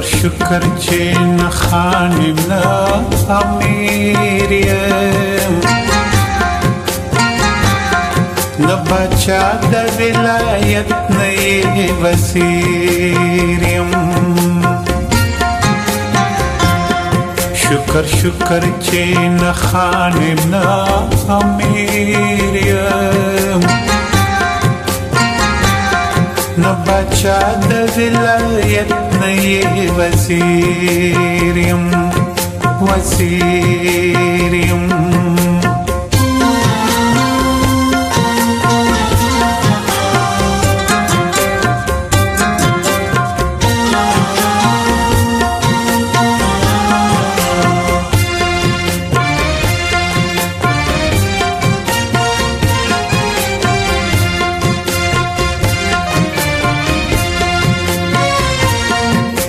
شکر چې نه خانم نه امیر یم نه بچا د ولایت نه وزیر یم شکر چې نه خانم نه امیر یم نه بچا د ولایت نه وزیر یم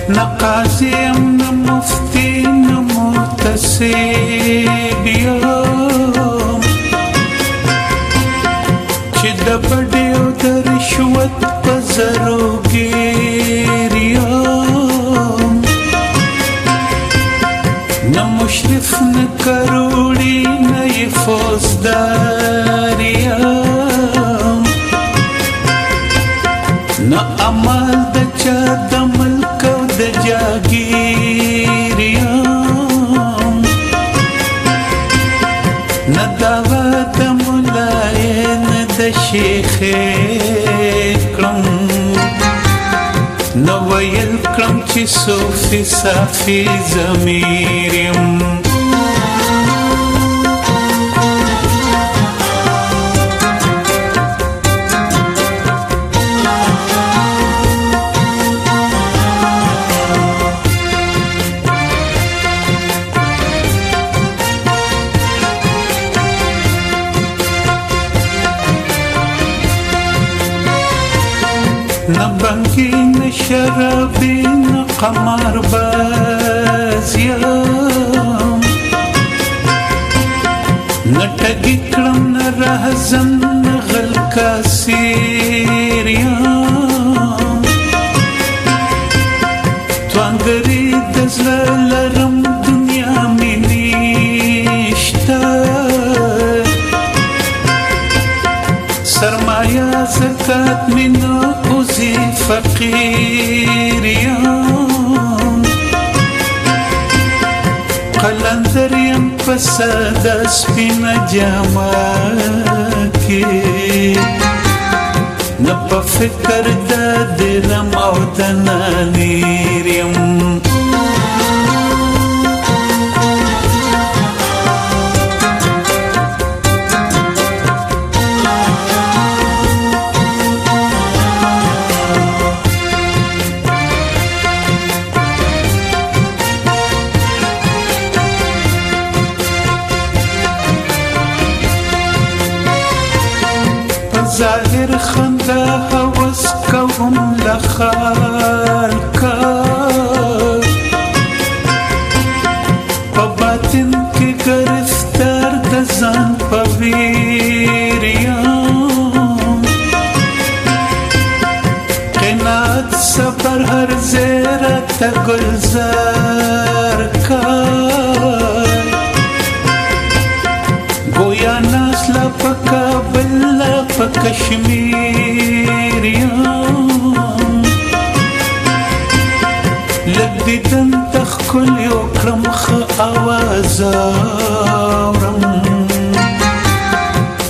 نه قاضي یم نه مفتي نه محتسب یم چې د بډې او د رشوت په زرو ګیر یم نه مشرف نه کروړي نه یې فوجدار یم نه عمل د چا د ملک او د جاګیر یم نه دعوه د ملای نه د شیخ کړم نه ویل کړم چې صوفي صافي ضمیر یم نه بنګي نه شرابي نه قمار باز یم نه ټګي کړم نه رهزن نه غل کاسیر یم توانګري د زړه لرم دنیا مې نشته سرمایه زکات مې نه اوزي فقیر یم قلندر یم په ساده سپینه جامه کې نه په فکر د درم او د نانیر یم ظاهر خندا هوس کوم لخالکا په باطن کې گرفتار د ځان په ویر یم قناعت صبر هر زیرت گلزار کا گویا ناس لا په کابل په کشمیر یم لږ دیدن ته ښکلي وکړم ښه اواز اورم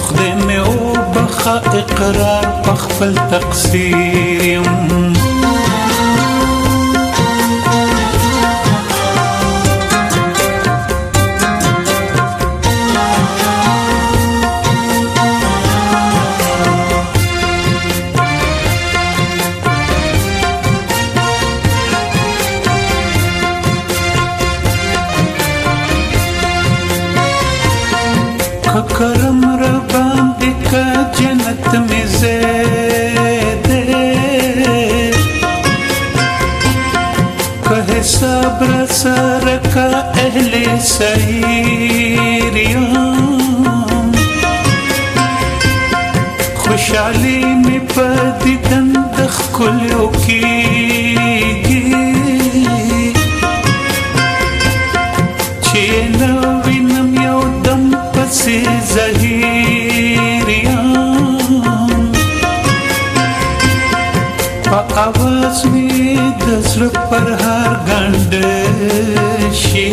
خدای مې وبخه اقرار په خپل تقصیر یم کرم را باندې کا جنت میں زیدے کہ حساب را سارا کا اہل سعیر یم خوشحالی میں پا دیدن د ښکلیو کیږي زهیر یم په اواز می د زړه پر هر ګنډ شي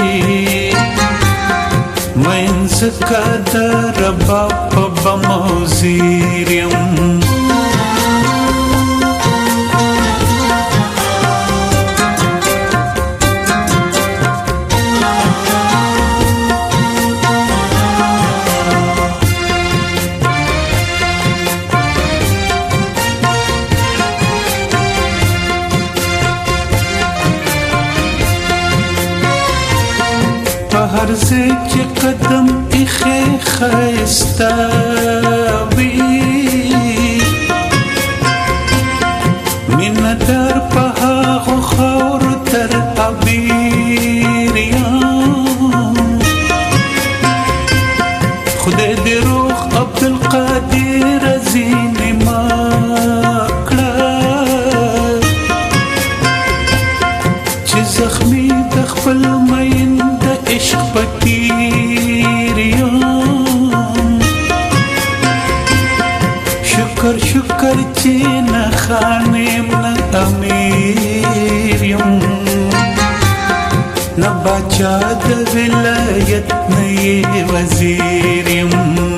منځ که د رباب په بم او زیر یم هر ځای چې قدم ایښی ښایسته وي مینه در په هغو خاورو تر عبیر یم خدای دې روغ عبدالقادر ځینې ما کړه چې زخمي د خپل مین عشق پتیر یم شکر شکر چې نه خانم نه امیر یم نه باچا د ولایت نه وزیر یم